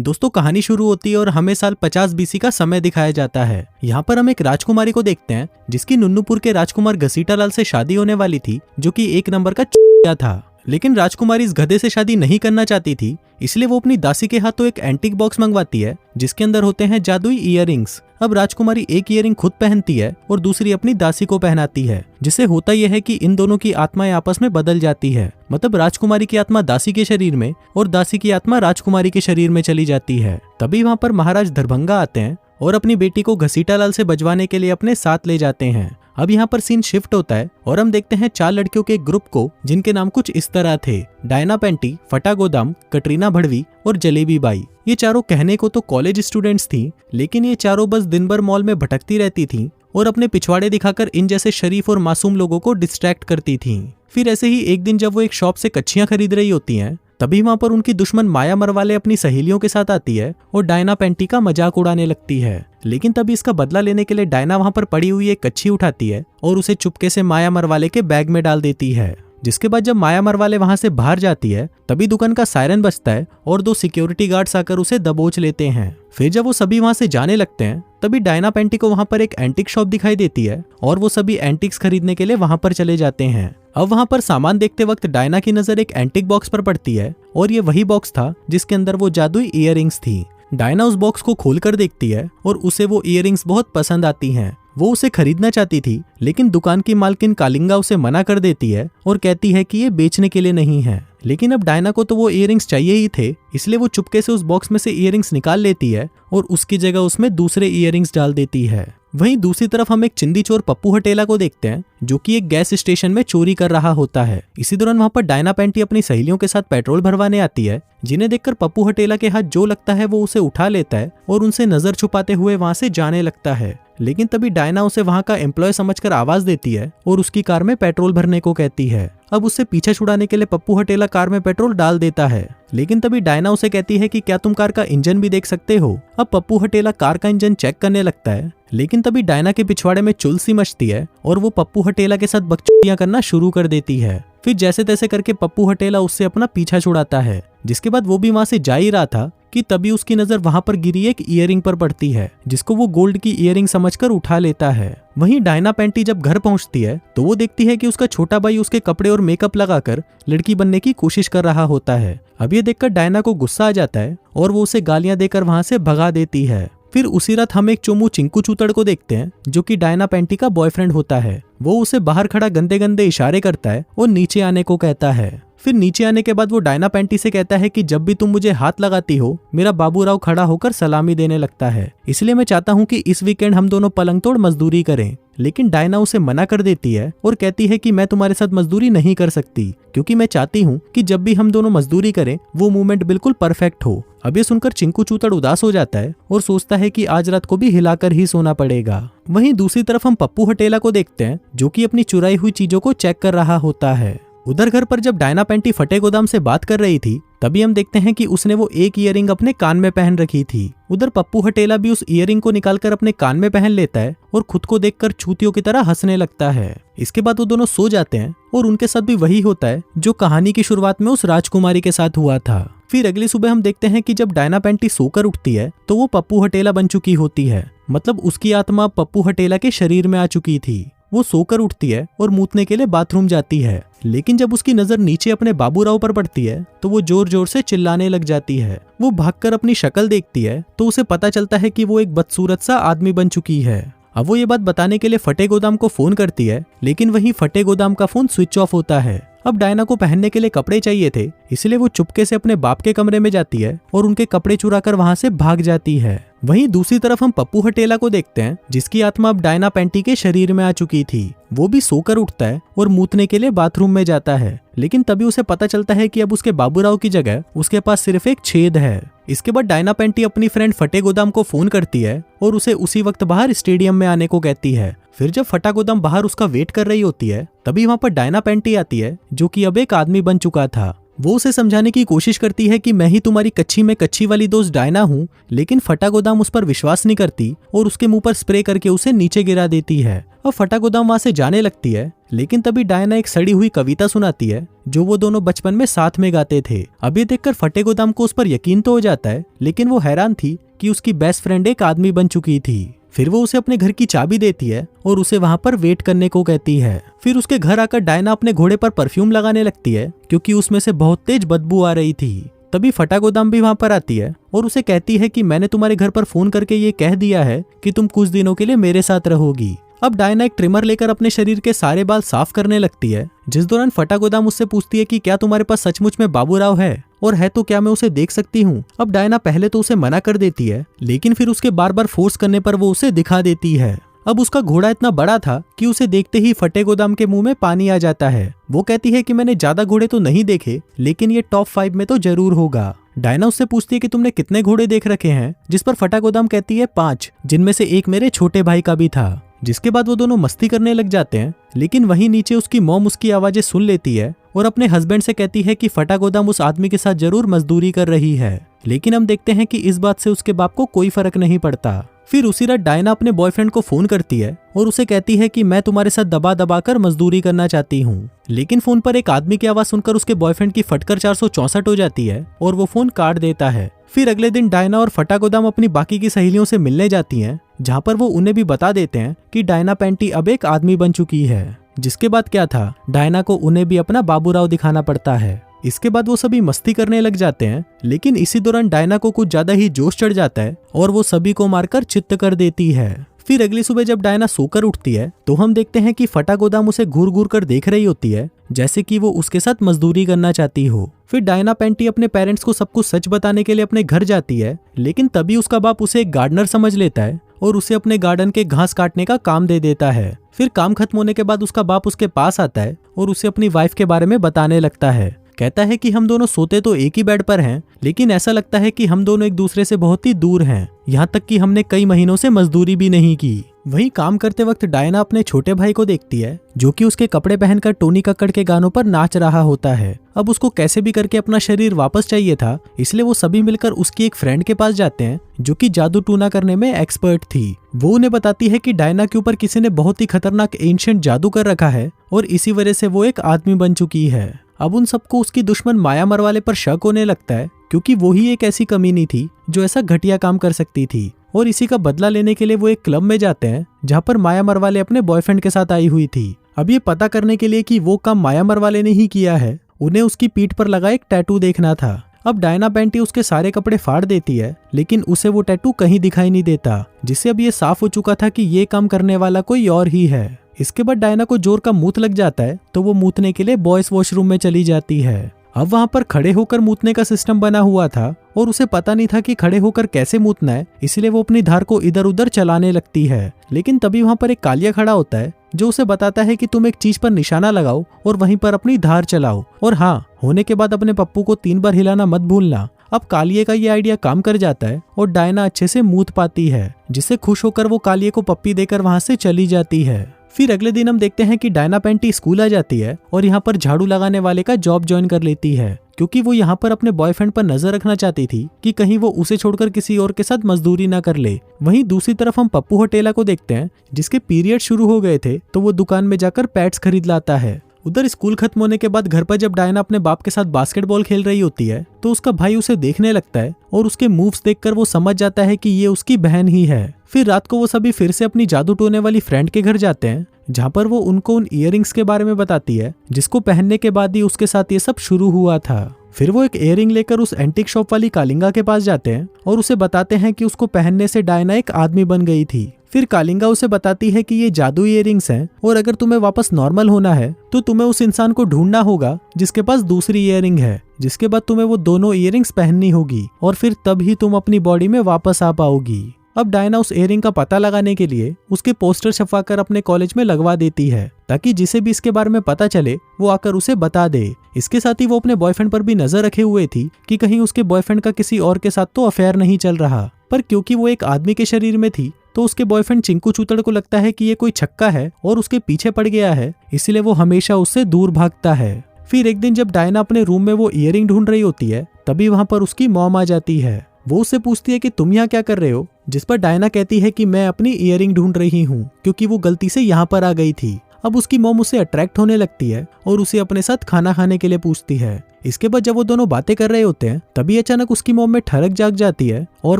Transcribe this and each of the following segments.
दोस्तों कहानी शुरू होती है और हमें साल 50 बीसी का समय दिखाया जाता है। यहाँ पर हम एक राजकुमारी को देखते हैं जिसकी नुन्नूपुर के राजकुमार घसीटालाल से शादी होने वाली थी, जो कि एक नंबर का चूतिया था। लेकिन राजकुमारी इस गधे से शादी नहीं करना चाहती थी, इसलिए वो अपनी दासी के हाथों एक एंटीक बॉक्स मंगवाती है जिसके अंदर होते हैं जादुई इयररिंग्स। अब राजकुमारी एक इयररिंग खुद पहनती है और दूसरी अपनी दासी को पहनाती है, जिससे होता यह है कि इन दोनों की आत्माएं आपस में बदल जाती है। मतलब राजकुमारी की आत्मा दासी के शरीर में और दासी की आत्मा राजकुमारी के शरीर में चली जाती है। तभी वहाँ पर महाराज दरभंगा आते हैं और अपनी बेटी को घसीटालाल से बचवाने के लिए अपने साथ ले जाते हैं। अब यहाँ पर सीन शिफ्ट होता है और हम देखते हैं 4 लड़कियों के एक ग्रुप को जिनके नाम कुछ इस तरह थे: डायना पेंटी, फटा गोदाम, कटरीना भड़वी और जलेबी बाई। ये चारों कहने को तो कॉलेज स्टूडेंट्स थी, लेकिन ये चारों बस दिन भर मॉल में भटकती रहती थी और अपने पिछवाड़े दिखाकर इन जैसे शरीफ और मासूम लोगों को डिस्ट्रैक्ट करती थी। फिर ऐसे ही एक दिन जब वो एक शॉप से कच्छियां खरीद रही होती हैं, तभी वहां पर उनकी दुश्मन माया मरवाले अपनी सहेलियों के साथ आती है और डायना पेंटी का मजाक उड़ाने लगती है। लेकिन तभी इसका बदला लेने के लिए डायना वहां पर पड़ी हुई एक कच्छी उठाती है और उसे चुपके से माया मरवाले के बैग में डाल देती है। जिसके बाद जब माया मरवाले वहां से बाहर जाती है, तभी दुकान का सायरन बजता है और 2 सिक्योरिटी गार्ड्स आकर उसे दबोच लेते हैं। फिर जब वो सभी वहां से जाने लगते हैं, तभी डायना पेंटी को वहां पर एक एंटिक शॉप दिखाई देती है और वो सभी एंटिक्स खरीदने के लिए वहां पर चले जाते हैं। अब वहां पर सामान देखते वक्त डायना की नजर एक एंटिक बॉक्स पर पड़ती है और ये वही बॉक्स था जिसके अंदर वो जादुई इयररिंग्स थी। डायना उस बॉक्स को खोलकर देखती है और उसे वो इयररिंग्स बहुत पसंद आती हैं। वो उसे खरीदना चाहती थी, लेकिन दुकान की मालकिन कालिंगा उसे मना कर देती है और कहती है कि ये बेचने के लिए नहीं है। लेकिन अब डायना को तो वो इयररिंग्स चाहिए ही थे, इसलिए वो चुपके से उस बॉक्स में से इयररिंग्स निकाल लेती है और उसकी जगह उसमें दूसरे इयररिंग्स डाल देती है। वहीं दूसरी तरफ हम एक चिंदी चोर पप्पू हटेला को देखते हैं, जो कि एक गैस स्टेशन में चोरी कर रहा होता है। इसी दौरान वहां पर डायना पेंटी अपनी सहेलियों के साथ पेट्रोल भरवाने आती है, जिन्हें देखकर पप्पू हटेला के हाथ जो लगता है वो उसे उठा लेता है और उनसे नजर छुपाते हुए वहां से जाने लगता है। लेकिन तभी डायना उसे वहां का एम्प्लॉय समझकर आवाज देती है और उसकी कार में पेट्रोल भरने को कहती है। अब उससे पीछा छुड़ाने के लिए पप्पू हटेला कार में पेट्रोल डाल देता है, लेकिन तभी डायना उसे कहती है कि क्या तुम कार का इंजन भी देख सकते हो। अब पप्पू हटेला कार का इंजन चेक करने लगता है, लेकिन तभी डायना के पिछवाड़े में चुल सी मचती है और वो पप्पू हटेला के साथ बकचोदियां करना शुरू कर देती है। फिर जैसे तैसे करके पप्पू हटेला उससे अपना पीछा छुड़ाता है। जिसके बाद वो भी वहां से जा ही रहा था कि तभी उसकी नजर वहां पर गिरी एक इयररिंग पर पड़ती है, जिसको वो गोल्ड की इयररिंग समझकर उठा लेता है। वहीं डायना पेंटी जब घर पहुंचती है तो वो देखती है कि उसका छोटा भाई उसके कपड़े और मेकअप लगाकर लड़की बनने की कोशिश कर रहा होता है। अब ये देखकर डायना को गुस्सा आ जाता है और वो उसे गालियां देकर वहां से भगा देती है। फिर उसी रात हम एक चोमू चिंकू चूतड़ को देखते हैं, जो कि डायना पेंटी का बॉयफ्रेंड होता है। वो उसे बाहर खड़ा गंदे गंदे इशारे करता है और नीचे आने को कहता है। फिर नीचे आने के बाद वो डायना पेंटी से कहता है कि जब भी तुम मुझे हाथ लगाती हो, मेरा बाबूराव खड़ा होकर सलामी देने लगता है, इसलिए मैं चाहता हूँ कि इस वीकेंड हम दोनों पलंग तोड़ मजदूरी करें। लेकिन डायना उसे मना कर देती है और कहती है कि मैं तुम्हारे साथ मजदूरी नहीं कर सकती, क्योंकि मैं चाहती हूँ कि जब भी हम दोनों मजदूरी करें वो मूवमेंट बिल्कुल परफेक्ट हो। अब ये सुनकर चिंकू चूतड़ उदास हो जाता है और सोचता है कि आज रात को भी हिलाकर ही सोना पड़ेगा। वहीं दूसरी तरफ हम पप्पू हटेला को देखते हैं, जो कि अपनी चुराई हुई चीजों को चेक कर रहा होता है। उधर घर पर जब डायना पेंटी फटे गोदाम से बात कर रही थी, तभी हम देखते हैं कि उसने वो एक इयररिंग अपने कान में पहन रखी थी। उधर पप्पू हटेला भी उस इयररिंग को निकालकर अपने कान में पहन लेता है और खुद को देखकर चूतियों की तरह हंसने लगता है। इसके बाद वो दोनों सो जाते हैं और उनके साथ भी वही होता है जो कहानी की शुरुआत में उस राजकुमारी के साथ हुआ था। फिर अगली सुबह हम देखते हैं कि जब डायना पेंटी सोकर उठती है तो वो पप्पू हटेला बन चुकी होती है। मतलब उसकी आत्मा पप्पू हटेला के शरीर में आ चुकी थी। वो सोकर उठती है और मूतने के लिए बाथरूम जाती है, लेकिन जब उसकी नजर नीचे अपने बाबूराव पर पड़ती है तो वो जोर जोर से चिल्लाने लग जाती है। वो भागकर अपनी शक्ल देखती है तो उसे पता चलता है कि वो एक बदसूरत सा आदमी बन चुकी है। अब वो ये बात बताने के लिए फटे गोदाम को फोन करती है, लेकिन वहीं फटे गोदाम का फोन स्विच ऑफ होता है। अब डायना को पहनने के लिए कपड़े चाहिए थे, इसलिए वो चुपके से अपने बाप के कमरे में जाती है और उनके कपड़े चुराकर वहां से भाग जाती है। वहीं दूसरी तरफ हम पप्पू हटेला को देखते हैं, जिसकी आत्मा अब डायना पेंटी के शरीर में आ चुकी थी। वो भी सोकर उठता है और मूतने के लिए बाथरूम में जाता है, लेकिन तभी उसे पता चलता है कि अब उसके बाबूराव की जगह उसके पास सिर्फ एक छेद है। इसके बाद डायना पेंटी अपनी फ्रेंड फटे गोदाम को फोन करती है और उसे उसी वक्त बाहर स्टेडियम में आने को कहती है। फिर जब फटा गोदाम बाहर उसका वेट कर रही होती है, तभी वहां पर डायना पेंटी आती है, जो कि अब एक आदमी बन चुका था। वो उसे समझाने की कोशिश करती है कि मैं ही तुम्हारी कच्ची में कच्ची वाली दोस्त डायना हूँ, लेकिन फटा गोदाम उस पर विश्वास नहीं करती और उसके मुंह पर स्प्रे करके उसे नीचे गिरा देती है। अब फटा गोदाम वहां से जाने लगती है, लेकिन तभी डायना एक सड़ी हुई कविता सुनाती है जो वो दोनों बचपन में साथ में गाते थे। अब ये देखकर फटे गोदाम को उस पर यकीन तो हो जाता है, लेकिन वो हैरान थी कि उसकी बेस्ट फ्रेंड एक आदमी बन चुकी थी। फिर वो उसे अपने घर की चाबी देती है और उसे वहां पर वेट करने को कहती है। फिर उसके घर आकर डायना अपने घोड़े पर परफ्यूम लगाने लगती है क्योंकि उसमें से बहुत तेज बदबू आ रही थी। तभी फटा गोदाम भी वहां पर आती है और उसे कहती है कि मैंने तुम्हारे घर पर फोन करके ये कह दिया है कि तुम कुछ दिनों के लिए मेरे साथ रहोगी। अब डायना एक ट्रिमर लेकर अपने शरीर के सारे बाल साफ करने लगती है, जिस दौरान फटा गोदाम उससे पूछती है कि क्या तुम्हारे पास सचमुच में बाबूराव है, और है तो क्या मैं उसे देख सकती हूँ। अब डायना पहले तो उसे मना कर देती है, लेकिन फिर उसके बार बार फोर्स करने पर वो उसे दिखा देती है। अब उसका घोड़ा इतना बड़ा था कि उसे देखते ही फटे गोदाम के मुंह में पानी आ जाता है। वो कहती है कि मैंने ज्यादा घोड़े तो नहीं देखे, लेकिन ये टॉप 5 में तो जरूर होगा। डायना उससे पूछती है कि तुमने कितने घोड़े देख रखे हैं, जिस पर फटा गोदाम कहती है 5, जिनमें से एक मेरे छोटे भाई का भी था। जिसके बाद वो दोनों मस्ती करने लग जाते हैं, लेकिन वहीं नीचे उसकी मॉम उसकी आवाजें सुन लेती है और अपने हस्बैंड से कहती है कि फटा गोदाम उस आदमी के साथ जरूर मजदूरी कर रही है। लेकिन हम देखते हैं कि इस बात से उसके बाप को कोई फर्क नहीं पड़ता। फिर उसी रात डायना अपने बॉयफ्रेंड को फोन करती है और उसे कहती है कि मैं तुम्हारे साथ दबा दबा कर मजदूरी करना चाहती हूँ। लेकिन फोन पर एक आदमी की आवाज सुनकर उसके बॉयफ्रेंड की फटकर 464 हो जाती है और वो फोन काट देता है। फिर अगले दिन डायना और फटा गोदाम अपनी बाकी की सहेलियों से मिलने जाती हैं, जहाँ पर वो उन्हें भी बता देते हैं कि डायना पेंटी अब एक आदमी बन चुकी है। जिसके बाद क्या था, डायना को उन्हें भी अपना बाबूराव दिखाना पड़ता है। इसके बाद वो सभी मस्ती करने लग जाते हैं, लेकिन इसी दौरान डायना को कुछ ज्यादा ही जोश चढ़ जाता है और वो सभी को मारकर चित्त कर देती है। फिर अगली सुबह जब डायना सोकर उठती है तो हम देखते हैं कि फटा गोदाम उसे घूर घूर कर देख रही होती है, जैसे कि वो उसके साथ मजदूरी करना चाहती हो। फिर डायना पेंटी अपने पेरेंट्स को सब कुछ सच बताने के लिए अपने घर जाती है, लेकिन तभी उसका बाप उसे एक गार्डनर समझ लेता है और उसे अपने गार्डन के घास काटने का काम दे देता है। फिर काम खत्म होने के बाद उसका बाप उसके पास आता है और उसे अपनी वाइफ के बारे में बताने लगता है। कहता है कि हम दोनों सोते तो एक ही बेड पर हैं, लेकिन ऐसा लगता है कि हम दोनों एक दूसरे से बहुत ही दूर हैं। यहाँ तक कि हमने कई महीनों से मजदूरी भी नहीं की। वहीं काम करते वक्त डायना अपने छोटे भाई को देखती है, जो कि उसके कपड़े पहनकर टोनी कक्कड़ के गानों पर नाच रहा होता है। अब उसको कैसे भी करके अपना शरीर वापस चाहिए था, इसलिए वो सभी मिलकर उसकी एक फ्रेंड के पास जाते हैं, जो कि जादू टूना करने में एक्सपर्ट थी। वो उन्हें बताती है कि डायना के ऊपर किसी ने बहुत ही खतरनाक एंशिएंट जादू कर रखा है और इसी वजह से वो एक आदमी बन चुकी है। अब उन सबको उसकी दुश्मन माया मरवाले पर शक होने लगता है, क्योंकि वो ही एक ऐसी कमीनी थी जो ऐसा घटिया काम कर सकती थी। और इसी का बदला लेने के लिए वो एक क्लब में जाते हैं, जहाँ पर माया मरवाले अपने बॉयफ्रेंड के साथ आई हुई थी। अब ये पता करने के लिए कि वो काम माया मरवाले ने ही किया है, उन्हें उसकी पीठ पर लगा एक टैटू देखना था। अब डायना पेंटी उसके सारे कपड़े फाड़ देती है, लेकिन उसे वो टैटू कहीं दिखाई नहीं देता, जिससे अब ये साफ हो चुका था कि ये काम करने वाला कोई और ही है। इसके बाद डायना को जोर का मूत लग जाता है, तो वो मूतने के लिए बॉयज वॉशरूम में चली जाती है। अब वहाँ पर खड़े होकर मूतने का सिस्टम बना हुआ था और उसे पता नहीं था कि खड़े होकर कैसे मूतना है, इसलिए वो अपनी धार को इधर उधर चलाने लगती है। लेकिन तभी वहाँ पर एक कालिया खड़ा होता है, जो उसे बताता है कि तुम एक चीज पर निशाना लगाओ और वहीं पर अपनी धार चलाओ, और हाँ, होने के बाद अपने पप्पू को 3 बार हिलाना मत भूलना। अब कालिये का ये आइडिया काम कर जाता है और डायना अच्छे से मूत पाती है, जिससे खुश होकर वो कालिये को पप्पी देकर वहाँ से चली जाती है। फिर अगले दिन हम देखते हैं कि डायना पेंटी स्कूल आ जाती है और यहाँ पर झाड़ू लगाने वाले का जॉब ज्वाइन कर लेती है, क्योंकि वो यहाँ पर अपने बॉयफ्रेंड पर नजर रखना चाहती थी कि कहीं वो उसे छोड़कर किसी और के साथ मजदूरी ना कर ले। वहीं दूसरी तरफ हम पप्पू हटेला को देखते हैं, जिसके पीरियड शुरू हो गए थे, तो वो दुकान में जाकर पैड्स खरीद लाता है। उधर स्कूल खत्म होने के बाद घर पर जब डायना अपने बाप के साथ बास्केटबॉल खेल रही होती है, तो उसका भाई उसे देखने लगता है और उसके मूव्स देखकर वो समझ जाता है कि ये उसकी बहन ही है। फिर रात को वो सभी फिर से अपनी जादू टोने वाली फ्रेंड के घर जाते हैं, जहाँ पर वो उनको उन इयररिंग्स के बारे में बताती है, जिसको पहनने के बाद ही उसके साथ ये सब शुरू हुआ था। फिर वो एक इयररिंग लेकर उस एंटीक शॉप वाली कालिंगा के पास जाते हैं और उसे बताते हैं कि उसको पहनने से डायना एक आदमी बन गई थी। फिर कालिंगा उसे बताती है कि ये जादू इयररिंग्स हैं और अगर तुम्हें वापस नॉर्मल होना है तो तुम्हें उस इंसान को ढूंढना होगा जिसके पास दूसरी इयररिंग है, जिसके बाद तुम्हें वो दोनों इयररिंग्स पहननी होगी और फिर तब ही तुम अपनी बॉडी में वापस आ पाओगी। अब डायना उस इयररिंग का पता लगाने के लिए उसके पोस्टर छपवाकर अपने कॉलेज में लगवा देती है, ताकि जिसे भी इसके बारे में पता चले वो आकर उसे बता दे। इसके साथ ही वो अपने बॉयफ्रेंड पर भी नजर रखे हुए थी कि कहीं उसके बॉयफ्रेंड का किसी और के साथ तो अफेयर नहीं चल रहा, पर क्योंकि वो एक आदमी के शरीर में थी तो उसके बॉयफ्रेंड चिंकू चूतड़ को लगता है कि ये कोई छक्का है और उसके पीछे पड़ गया है, इसलिए वो हमेशा उससे दूर भागता है। फिर एक दिन जब डायना अपने रूम में वो ईयरिंग ढूंढ रही होती है तभी वहां पर उसकी मॉम आ जाती है। वो उससे पूछती है कि तुम यहाँ क्या कर रहे हो, जिस पर डायना कहती है कि मैं अपनी ईयरिंग ढूंढ रही हूँ क्योंकि वो गलती से यहाँ पर आ गई थी। अब उसकी मॉम उसे अट्रैक्ट होने लगती है और उसे अपने साथ खाना खाने के लिए पूछती है। इसके बाद जब वो दोनों बातें कर रहे होते हैं तभी अचानक उसकी मॉम में ठरक जाग जाती है और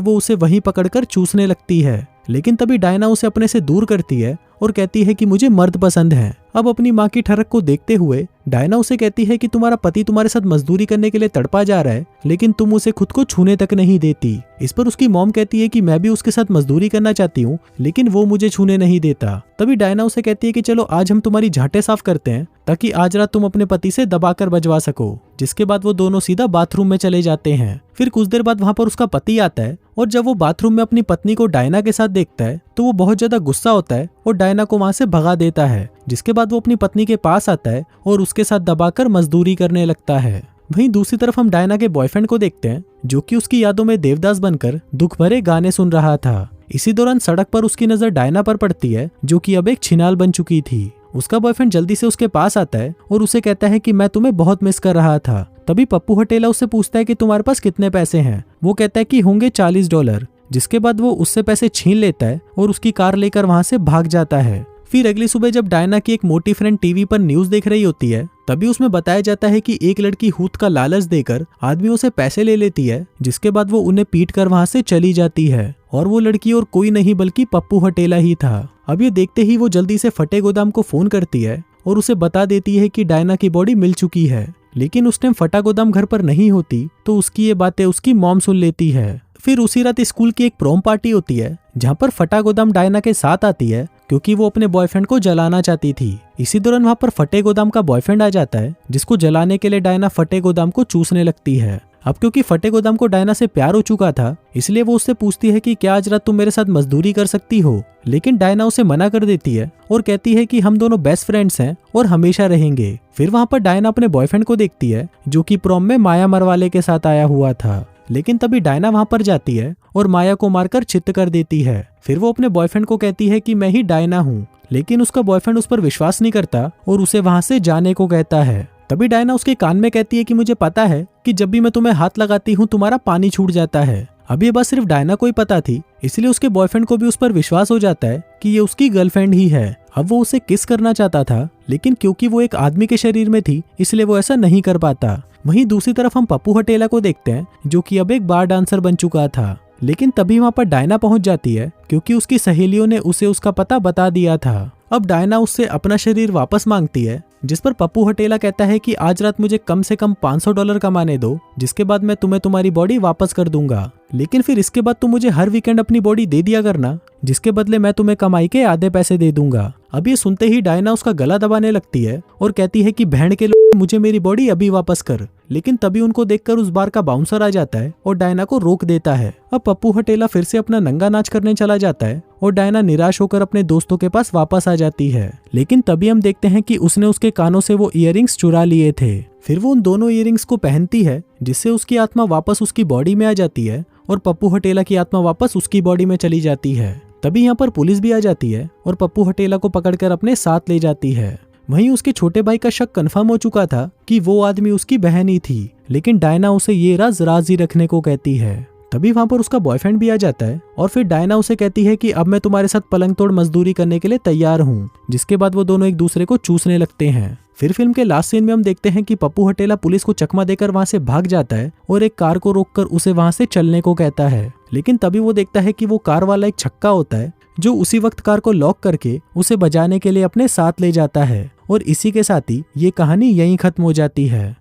वो उसे वहीं पकड़कर चूसने लगती है। लेकिन तभी डायना उसे अपने से दूर करती है और कहती है कि मुझे मर्द पसंद है। अब अपनी माँ की ठरक को देखते हुए डायना उसे कहती है कि तुम्हारा पति तुम्हारे साथ मजदूरी करने के लिए तड़पा जा रहा है लेकिन तुम उसे खुद को छूने तक नहीं देती। इस पर उसकी मॉम कहती है कि मैं भी उसके साथ मजदूरी करना चाहती हूँ लेकिन वो मुझे छूने नहीं देता। तभी डायना उसे कहती है कि चलो आज हम तुम्हारी झाटे साफ करते हैं ताकि आज रात तुम अपने पति से दबाकर बजवा सको। जिसके बाद वो दोनों सीधा बाथरूम में चले जाते हैं। फिर कुछ देर बाद वहां पर उसका पति आता है और जब वो बाथरूम में अपनी पत्नी को डायना के साथ देखता है तो वो बहुत ज्यादा गुस्सा होता है और डायना को वहां से भगा देता है। जिसके बाद वो अपनी पत्नी के पास आता है और उसके साथ दबाकर मजदूरी करने लगता है। वहीं दूसरी तरफ हम डायना के बॉयफ्रेंड को देखते हैं जो कि उसकी यादों में देवदास बनकर दुख भरे गाने सुन रहा था। इसी दौरान सड़क पर उसकी नजर डायना पर पड़ती है जो कि अब एक छिनाल बन चुकी थी। उसका बॉयफ्रेंड जल्दी से उसके पास आता है और उसे कहता है कि मैं तुम्हें बहुत मिस कर रहा था। तभी पप्पू हटेला उससे पूछता है कि तुम्हारे पास कितने पैसे हैं। वो कहता है कि होंगे $40। जिसके बाद वो उससे पैसे छीन लेता है और उसकी कार लेकर वहां से भाग जाता है। फिर अगली सुबह जब डायना की एक मोटी फ्रेंड टीवी पर न्यूज देख रही होती है तभी उसमें बताया जाता है कि एक लड़की हुत का लालच देकर आदमियों से पैसे ले लेती है। जिसके बाद वो उन्हें पीट कर वहां से चली जाती है और वो लड़की और कोई नहीं बल्कि पप्पू हटेला ही था। अब ये देखते ही वो जल्दी से फटे गोदाम को फोन करती है और उसे बता देती है कि डायना की बॉडी मिल चुकी है। लेकिन उस टाइम फटा गोदाम घर पर नहीं होती तो उसकी ये बातें उसकी मॉम सुन लेती है। फिर उसी रात स्कूल की एक प्रोम पार्टी होती है जहाँ पर फटा गोदाम डायना के साथ आती है क्योंकि वो अपने बॉयफ्रेंड को जलाना चाहती थी। इसी दौरान वहाँ पर फटे गोदाम का बॉयफ्रेंड आ जाता है जिसको जलाने के लिए डायना फटे गोदाम को चूसने लगती है। अब क्योंकि फटे गोदाम को डायना से प्यार हो चुका था इसलिए वो उससे पूछती है कि क्या आज रात तुम मेरे साथ मजदूरी कर सकती हो। लेकिन डायना उसे मना कर देती है और कहती है कि हम दोनों बेस्ट फ्रेंड्स हैं और हमेशा रहेंगे। फिर वहाँ पर डायना अपने बॉयफ्रेंड को देखती है जो कि प्रोम में माया मरवाले के साथ आया हुआ था। लेकिन तभी डायना वहां पर जाती है और माया को मारकर चित्त कर देती है। फिर वो अपने बॉयफ्रेंड को कहती है कि मैं ही डायना हूँ। लेकिन उसका बॉयफ्रेंड उस पर विश्वास नहीं करता और उसे वहां से जाने को कहता है। तभी डायना उसके कान में कहती है कि मुझे पता है कि जब भी मैं तुम्हें हाथ लगाती हूँ तुम्हारा पानी छूट जाता है। अब ये बात सिर्फ डायना को ही पता थी इसलिए उसके बॉयफ्रेंड को भी उस पर विश्वास हो जाता है कि ये उसकी गर्लफ्रेंड ही है। अब वो उसे किस करना चाहता था लेकिन क्योंकि वो एक आदमी के शरीर में थी इसलिए वो ऐसा नहीं कर पाता। वहीं दूसरी तरफ हम पप्पू हटेला को देखते हैं जो कि अब एक बार डांसर बन चुका था। लेकिन तभी वहां पर डायना पहुंच जाती है क्योंकि उसकी सहेलियों ने उसे उसका पता बता दिया था। अब डायना उससे अपना शरीर वापस मांगती है जिस पर पप्पू हटेला कहता है कि आज रात मुझे कम से कम $500 कमाने दो जिसके बाद मैं तुम्हें तुम्हारी बॉडी वापस कर दूंगा। लेकिन फिर इसके बाद तुम मुझे हर वीकेंड अपनी बॉडी दे दिया करना जिसके बदले मैं तुम्हें कमाई के आधे पैसे दे दूंगा। अब ये सुनते ही डायना उसका गला दबाने लगती है और कहती है कि बहन के लोग मुझे मेरी बॉडी अभी वापस कर। लेकिन तभी उनको देखकर उस बार का बाउंसर आ जाता है और डायना को रोक देता है। अब पप्पू हटेला फिर से अपना नंगा नाच करने चला जाता है और डायना निराश होकर अपने दोस्तों के पास वापस आ जाती है। लेकिन तभी हम देखते हैं कि उसने उसके कानों से वो ईयरिंग्स चुरा लिए थे। फिर वो उन दोनों ईयरिंग्स को पहनती है जिससे उसकी आत्मा वापस उसकी बॉडी में आ जाती है और पप्पू हटेला की आत्मा वापस उसकी बॉडी में चली जाती है। तभी यहाँ पर पुलिस भी आ जाती है और पप्पू हटेला को पकड़कर अपने साथ ले जाती है। वहीं उसके छोटे भाई का शक कंफर्म हो चुका था कि वो आदमी उसकी बहन ही थी। लेकिन डायना उसे ये राज राजी रखने को कहती है। तभी वहां पर उसका बॉयफ्रेंड भी आ जाता है और फिर डायना उसे कहती है कि अब मैं तुम्हारे साथ पलंग तोड़ मजदूरी करने के लिए तैयार हूँ। जिसके बाद वो दोनों एक दूसरे को चूसने लगते हैं। फिर फिल्म के लास्ट सीन में हम देखते हैं कि पप्पू हटेला पुलिस को चकमा देकर वहां से भाग जाता है और एक कार को रोककर उसे वहां से चलने को कहता है। लेकिन तभी वो देखता है कि वो कार वाला एक छक्का होता है जो उसी वक्त कार को लॉक करके उसे बजाने के लिए अपने साथ ले जाता है। और इसी के साथ ही ये कहानी यहीं खत्म हो जाती है।